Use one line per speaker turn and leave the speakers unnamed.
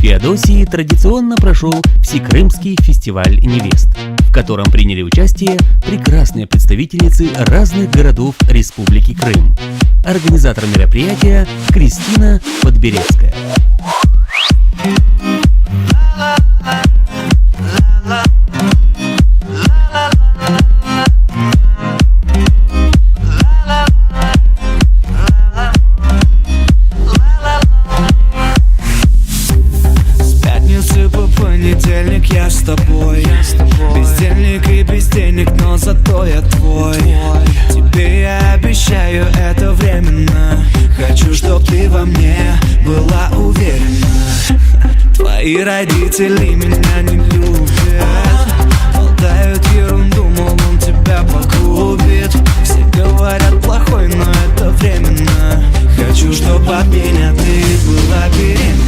Феодосии традиционно прошел Всекрымский фестиваль невест, в котором приняли участие прекрасные представительницы разных городов Республики Крым. Организатор мероприятия Кристина Подберецкая.
Понедельник я с тобой, бездельник и без денег, но зато я твой. Тебе я обещаю, это временно. Хочу, чтоб ты во мне была уверена. Твои родители меня не любят, болтают ерунду, мол, он тебя погубит. Все говорят плохой, но это временно. Хочу, чтоб от меня ты была беременна.